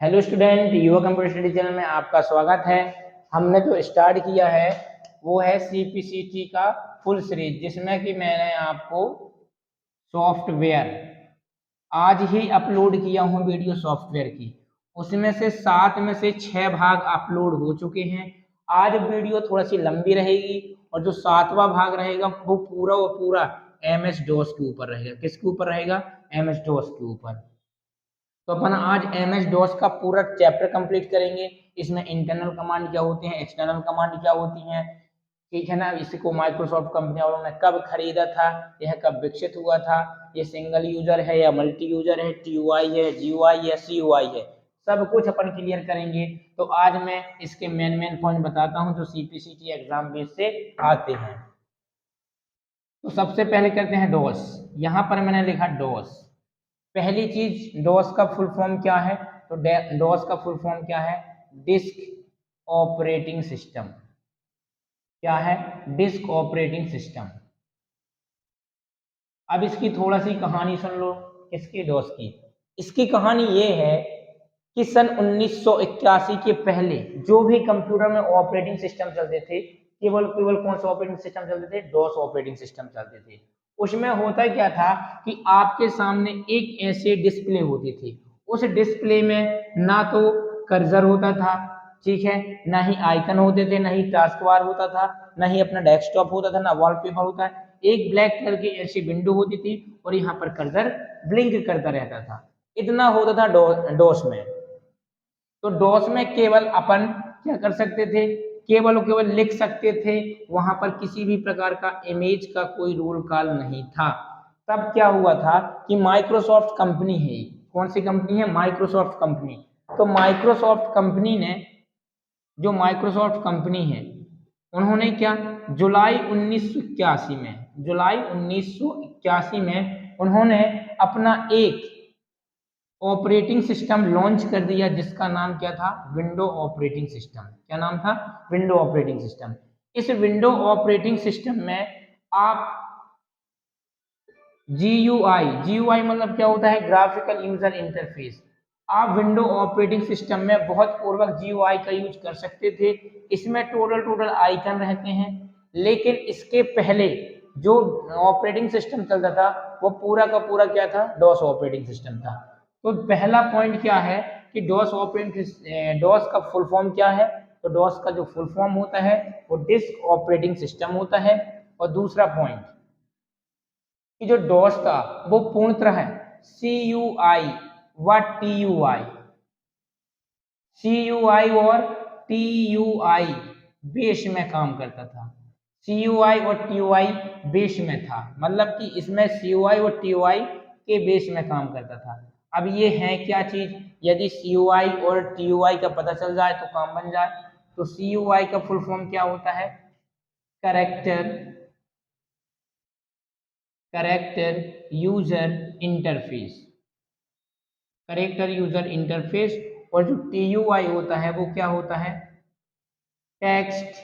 Hello student, युवा computer study channel में आपका स्वागत है। हमने जो स्टार्ट किया है वो है सीपीसीटी का फुल सीरीज, जिसमें कि मैंने आपको सॉफ्टवेयर आज ही अपलोड किया हूँ वीडियो सॉफ्टवेयर की। उसमें से 7 में से 6 भाग अपलोड हो चुके हैं। आज वीडियो थोड़ा सी लंबी रहेगी और जो 7वां भाग रहेगा वो पूरा एमएस डॉस के ऊपर रहेगा। किसके ऊपर रहेगा? एमएस डॉस के ऊपर। तो अपन आज एमएस डॉस का पूरा चैप्टर कंप्लीट करेंगे। इसमें इंटरनल कमांड क्या होते हैं, एक्सटर्नल कमांड क्या होती हैं, ठीक है ना। इसको माइक्रोसॉफ्ट कंपनी वालों ने कब खरीदा था, यह कब विकसित हुआ था, ये सिंगल यूजर है या मल्टी यूजर है, टीयूआई है, जीयूआई है, सीयूआई है, सब कुछ अपन क्लियर करेंगे। तो आज मैं इसके मेन पॉइंट बताता हूँ जो सीपीसीटी एग्जाम बेस से आते हैं। तो सबसे पहले करते हैं डॉस। यहाँ पर मैंने लिखा डॉस। पहली चीज, डॉस का फुल फॉर्म क्या है? तो डॉस का फुल फॉर्म क्या है? Disk operating system. क्या है? Disk operating system. अब इसकी थोड़ा सी कहानी सुन लो। किसकी? डॉस की। इसकी कहानी ये है कि सन 1981 के पहले जो भी कंप्यूटर में ऑपरेटिंग सिस्टम चलते थे, केवल केवल कौन सा ऑपरेटिंग सिस्टम चलते थे? डॉस ऑपरेटिंग सिस्टम चलते थे। उसमें होता क्या था कि आपके सामने एक ऐसे डिस्प्ले होती थी। उस डिस्प्ले में ना तो कर्सर होता था, ठीक है, ना ही आइकन होते थे, ना ही टास्क बार होता था, ना ही अपना डेस्कटॉप होता था, ना वॉलपेपर होता है। एक ब्लैक कलर की ऐसी विंडो होती थी और यहाँ पर कर्सर ब्लिंक करता रहता था। इतना होता था डॉस में। तो डॉस में केवल अपन क्या कर सकते थे? केवल लिख सकते थे। वहां पर किसी भी प्रकार का इमेज का कोई रोल कॉल नहीं था। तब क्या हुआ था कि माइक्रोसॉफ्ट कंपनी है। कौन सी कंपनी है? Microsoft company. तो माइक्रोसॉफ्ट कंपनी ने, जो माइक्रोसॉफ्ट कंपनी है, उन्होंने क्या, जुलाई 1981 में, जुलाई 1981 में उन्होंने अपना एक ऑपरेटिंग सिस्टम लॉन्च कर दिया जिसका नाम क्या था? Window operating system. क्या नाम था? Window operating system. इस विंडो ऑपरेटिंग सिस्टम में आप जीयूआई मतलब क्या होता है? Graphical user interface. आप विंडो ऑपरेटिंग सिस्टम में बहुत पूर्वक जीयूआई का यूज कर सकते थे। इसमें टोटल आइकन रहते हैं। लेकिन इसके पहले जो ऑपरेटिंग सिस्टम चलता था वो पूरा का पूरा क्या था? डॉस ऑपरेटिंग सिस्टम था। तो पहला पॉइंट क्या है कि डॉस का फुल फॉर्म क्या है? तो डॉस का जो फुल फॉर्म होता है वो डिस्क ऑपरेटिंग सिस्टम होता है। और दूसरा पॉइंट कि जो डॉस था वो पूर्णतः CUI व TUI, CUI और TUI बेस में काम करता था। CUI और TUI बेस में था, मतलब कि इसमें CUI और TUI के बेस में काम करता था। अब ये है क्या चीज? यदि CUI और TUI का पता चल जाए तो काम बन जाए। तो CUI का फुल फॉर्म क्या होता है? Character user interface. Character user interface. और जो TUI होता है वो क्या होता है? Text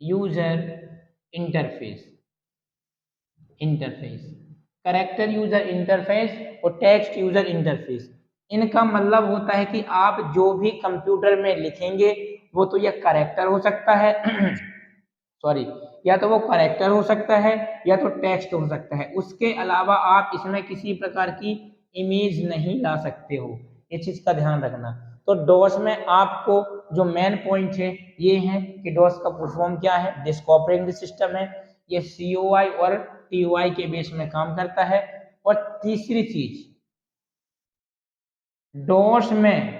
user interface. Character user interface और टेक्स्ट यूजर इंटरफेस, इनका मतलब होता है कि आप जो भी कंप्यूटर में लिखेंगे वो तो यह करेक्टर हो सकता है सॉरी, या तो वो करेक्टर हो सकता है या तो टेक्स्ट हो सकता है। उसके अलावा आप इसमें किसी प्रकार की इमेज नहीं ला सकते हो। ये चीज का ध्यान रखना। तो डॉस में आपको जो मेन पॉइंट है ये है कि डॉस का फुल फॉर्म क्या है? डिस्क ऑपरेटिंग सिस्टम है। ये CUI और TUI के बेस में काम करता है। और तीसरी चीज, डॉस में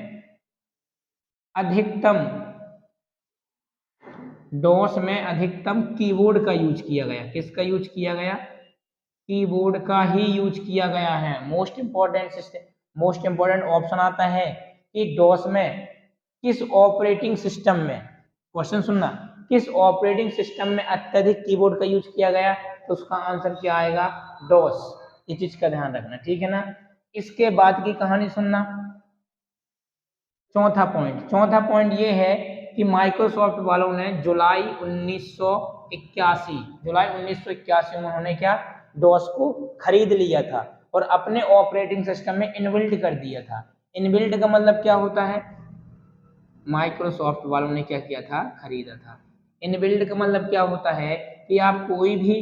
अधिकतम कीबोर्ड का यूज किया गया। किसका यूज किया गया? कीबोर्ड का ही यूज किया गया है। मोस्ट इंपॉर्टेंट ऑप्शन आता है कि डॉस में किस ऑपरेटिंग सिस्टम में, क्वेश्चन सुनना, किस ऑपरेटिंग सिस्टम में अत्यधिक कीबोर्ड का यूज किया गया? तो उसका आंसर क्या आएगा? डॉस। इस चीज का ध्यान रखना, ठीक है ना। इसके बाद की कहानी सुनना। चौथा पॉइंट ये है कि माइक्रोसॉफ्ट वालों ने जुलाई 1981 में उन्होंने क्या, डॉस को खरीद लिया था और अपने ऑपरेटिंग सिस्टम में इनबिल्ट कर दिया था। इनबिल्ट का मतलब क्या होता है, माइक्रोसॉफ्ट वालों ने क्या किया था, खरीदा था। इनबिल्ट का मतलब क्या होता है कि आप कोई भी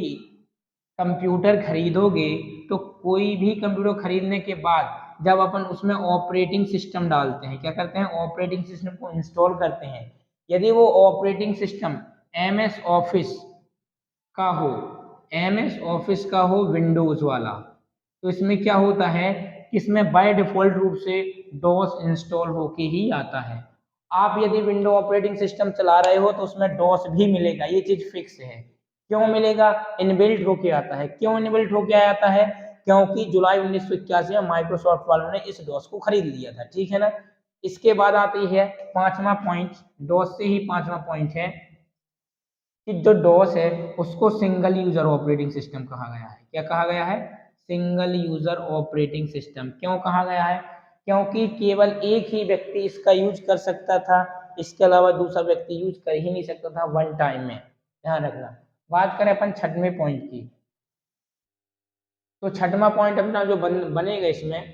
कंप्यूटर खरीदोगे तो कोई भी कंप्यूटर खरीदने के बाद जब अपन उसमें ऑपरेटिंग सिस्टम डालते हैं, क्या करते हैं, ऑपरेटिंग सिस्टम को इंस्टॉल करते हैं, यदि वो ऑपरेटिंग सिस्टम एमएस ऑफिस का हो, एमएस ऑफिस का हो विंडोज वाला, तो इसमें क्या होता है कि इसमें बाय डिफॉल्ट रूप से डॉस इंस्टॉल होके ही आता है। आप यदि विंडो ऑपरेटिंग सिस्टम चला रहे हो तो उसमें डॉस भी मिलेगा, ये चीज फिक्स है। क्यों मिलेगा, इनबिल्ट होके आता है। क्यों इनबिल्ट होके आता है, क्योंकि जुलाई 1981 में माइक्रोसॉफ्ट वालों ने इस डॉस को खरीद लिया था, ठीक है ना। इसके बाद आती है पांचवा पॉइंट, डॉस से ही पांचवा पॉइंट है कि जो डॉस है उसको सिंगल यूजर ऑपरेटिंग सिस्टम कहा गया है। क्या कहा गया है, सिंगल यूजर ऑपरेटिंग सिस्टम। क्यों कहा गया है, क्योंकि केवल एक ही व्यक्ति इसका यूज कर सकता था, इसके अलावा दूसरा व्यक्ति यूज कर ही नहीं सकता था वन टाइम में, ध्यान रखना। बात करें अपन छठवें पॉइंट की, तो छठवां पॉइंट अपना जो बनेगा इसमें,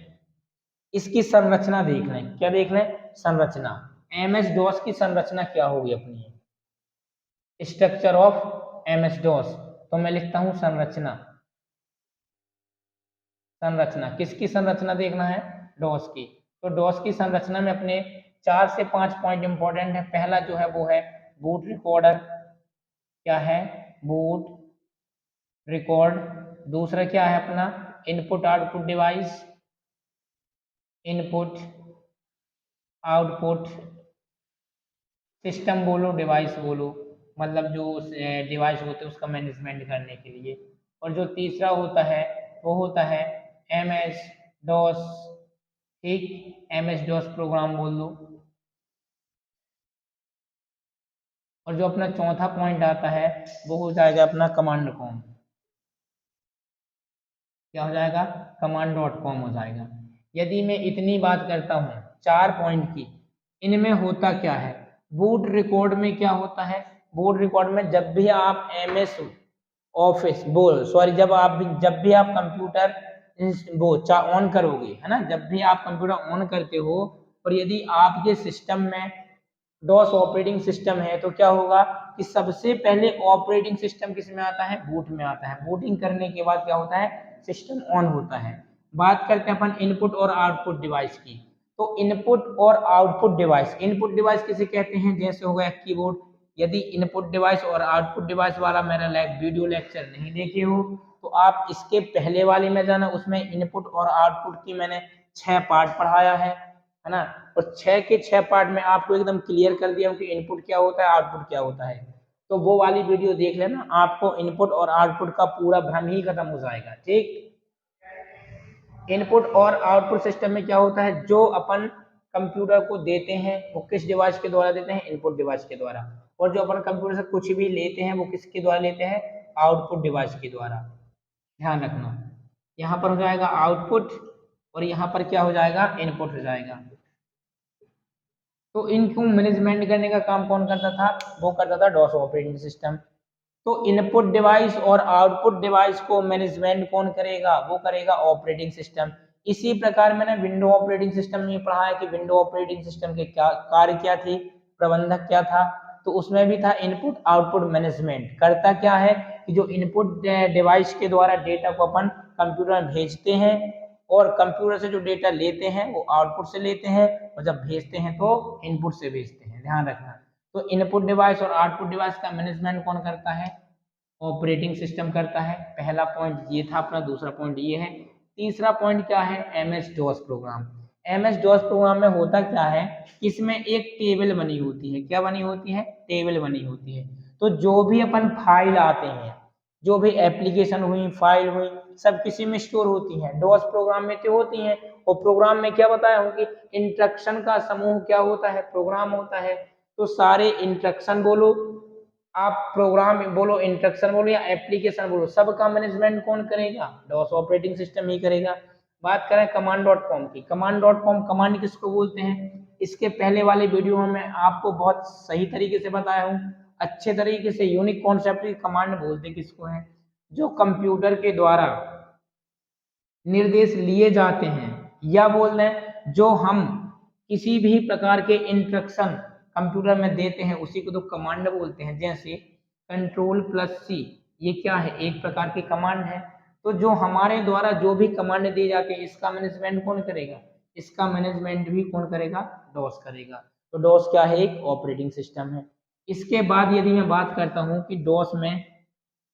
इसकी संरचना देख लें। क्या देख लें, संरचना। एमएस डॉस की संरचना क्या होगी अपनी, स्ट्रक्चर ऑफ एमएस डॉस, तो मैं लिखता हूं संरचना। संरचना किसकी संरचना देखना है, डॉस की। तो डॉस की संरचना में अपने 4 से 5 पॉइंट इंपॉर्टेंट है। पहला जो है वो है बूट रिकॉर्डर, क्या है, बूट रिकॉर्ड। दूसरा क्या है अपना, input output device, input output system बोलो डिवाइस बोलो, मतलब जो डिवाइस होते हैं उसका मैनेजमेंट करने के लिए। और जो तीसरा होता है वो होता है एम एस डॉस, ठीक, एम एस डॉस प्रोग्राम बोल दो। और जो अपना चौथा पॉइंट आता है वो हो जाएगा अपना कमांड कॉम। क्या हो जाएगा, कमांड डॉट कॉम हो जाएगा। यदि मैं इतनी बात करता हूँ 4 पॉइंट की, इनमें होता क्या है, बूट रिकॉर्ड में क्या होता है, बूट रिकॉर्ड में जब भी आप एमएस ऑफिस बोल सॉरी जब भी आप कंप्यूटर वो ऑन करोगे, है ना, जब भी आप कंप्यूटर ऑन करते हो और यदि आपके सिस्टम में डॉस ऑपरेटिंग सिस्टम है तो क्या होगा कि सबसे पहले ऑपरेटिंग सिस्टम किस में आता है, बूट में आता है। बूटिंग करने के बाद क्या होता है, सिस्टम ऑन होता है। बात करते हैं अपन इनपुट और आउटपुट डिवाइस की। तो इनपुट और आउटपुट डिवाइस, इनपुट डिवाइस किसे कहते हैं, जैसे हो गया कीबोर्ड। यदि इनपुट डिवाइस और आउटपुट डिवाइस वाला मेरा वीडियो लेक्चर नहीं देखे हो तो आप इसके पहले वाले में जाना, उसमें इनपुट और आउटपुट की मैंने 6 पार्ट पढ़ाया है ना। और 6 के 6 पार्ट में आपको एकदम क्लियर कर दिया कि इनपुट क्या होता है, आउटपुट क्या होता है। तो वो वाली वीडियो देख लेना, आपको इनपुट और आउटपुट का पूरा भ्रम ही खत्म हो जाएगा, ठीक। इनपुट और आउटपुट सिस्टम में क्या होता है, जो अपन कंप्यूटर को देते हैं वो किस डिवाइस के द्वारा देते हैं, इनपुट डिवाइस के द्वारा। और जो अपन कंप्यूटर से कुछ भी लेते हैं वो किसके द्वारा लेते हैं, आउटपुट डिवाइस के द्वारा। ध्यान रखना, यहाँ पर हो जाएगा आउटपुट और यहाँ पर क्या हो जाएगा, इनपुट हो जाएगा। तो इनको मैनेजमेंट करने का काम कौन करता था, वो करता था डॉस ऑपरेटिंग सिस्टम। तो इनपुट डिवाइस और आउटपुट डिवाइस को मैनेजमेंट कौन करेगा, वो करेगा ऑपरेटिंग सिस्टम। इसी प्रकार मैंने विंडो ऑपरेटिंग सिस्टम में पढ़ा है कि विंडो ऑपरेटिंग सिस्टम के क्या कार्य क्या थे, प्रबंधक क्या था। तो उसमें भी था इनपुट आउटपुट मैनेजमेंट। करता क्या है कि जो इनपुट डिवाइस के द्वारा डेटा को अपन कंप्यूटर में भेजते हैं और कंप्यूटर से जो डेटा लेते हैं वो आउटपुट से लेते हैं और जब भेजते हैं तो इनपुट से भेजते हैं, ध्यान रखना। तो इनपुट डिवाइस और आउटपुट डिवाइस का मैनेजमेंट कौन करता है, ऑपरेटिंग सिस्टम करता है। पहला पॉइंट ये था अपना, दूसरा पॉइंट ये है। तीसरा पॉइंट क्या है, MS DOS program. MS DOS program में होता क्या है, इसमें एक टेबल बनी होती है। क्या बनी होती है, टेबल बनी होती है। तो जो भी अपन फाइल आते हैं, जो भी एप्लीकेशन हुई, फाइल हुई, सब किसी में स्टोर होती हैं, डॉस प्रोग्राम में तो होती हैं। और प्रोग्राम में क्या बताया हूँ कि इंस्ट्रक्शन का समूह क्या होता है, प्रोग्राम होता है। तो सारे इंस्ट्रक्शन बोलो, आप प्रोग्राम बोलो, इंस्ट्रक्शन बोलो या एप्लीकेशन बोलो, सबका मैनेजमेंट कौन करेगा, डॉस ऑपरेटिंग सिस्टम ही करेगा। बात करें कमांड डॉट कॉम की, कमांड डॉट कॉम कमांड किसको बोलते हैं, इसके पहले वाले वीडियो में मैं आपको बहुत सही तरीके से बताया हूँ, अच्छे तरीके से। यूनिक कॉन्सेप्ट की कमांड बोलते किसको है, जो कंप्यूटर के द्वारा निर्देश लिए जाते हैं, या बोल रहे हैं जो हम किसी भी प्रकार के इंस्ट्रक्शन कंप्यूटर में देते हैं उसी को तो कमांड बोलते हैं। जैसे Ctrl+C ये क्या है, एक प्रकार की कमांड है। तो जो हमारे द्वारा जो भी कमांड दी जाती है इसका मैनेजमेंट कौन करेगा, इसका मैनेजमेंट भी कौन करेगा, डॉस करेगा। तो डॉस क्या है, एक ऑपरेटिंग सिस्टम है। इसके बाद यदि मैं बात करता हूं कि डॉस में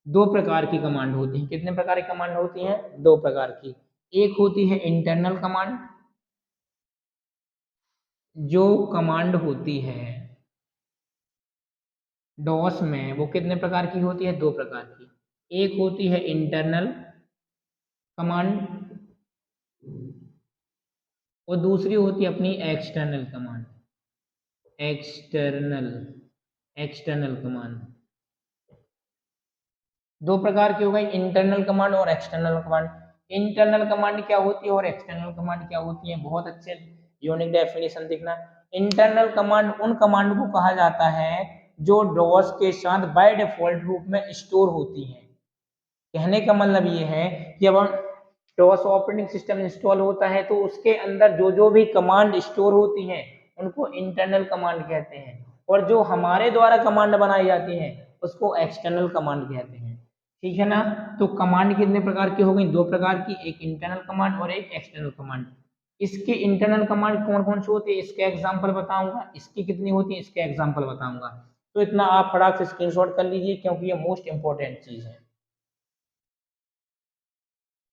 दो प्रकार की कमांड होती हैं। कितने प्रकार की कमांड होती हैं, दो प्रकार की। एक होती है इंटरनल कमांड, जो कमांड होती है डॉस में वो कितने प्रकार की होती है, दो प्रकार की। एक होती है इंटरनल कमांड और दूसरी होती है अपनी external command. External external command दो प्रकार की हो गई, इंटरनल कमांड और एक्सटर्नल कमांड। इंटरनल कमांड क्या होती है और एक्सटर्नल कमांड क्या होती है, बहुत अच्छे यूनिक डेफिनेशन देखना। इंटरनल कमांड उन कमांड को कहा जाता है जो डॉस के साथ बाय डिफॉल्ट रूप में स्टोर होती हैं। कहने का मतलब ये है कि अब डॉस ऑपरेटिंग सिस्टम इंस्टॉल होता है तो उसके अंदर जो जो भी कमांड स्टोर होती हैं उनको इंटरनल कमांड कहते हैं, और जो हमारे द्वारा कमांड बनाई जाती हैं उसको एक्सटर्नल कमांड कहते हैं। ठीक है ना। तो कमांड कितने प्रकार की हो गई, दो प्रकार की, एक इंटरनल कमांड और एक एक्सटर्नल कमांड। इसके इंटरनल कमांड कौन कौन से होते हैं इसके एग्जाम्पल बताऊंगा, इसकी कितनी होती है इसके एग्जाम्पल बताऊंगा। तो इतना आप फटाक से स्क्रीनशॉट कर लीजिए क्योंकि ये मोस्ट इंपॉर्टेंट चीज है।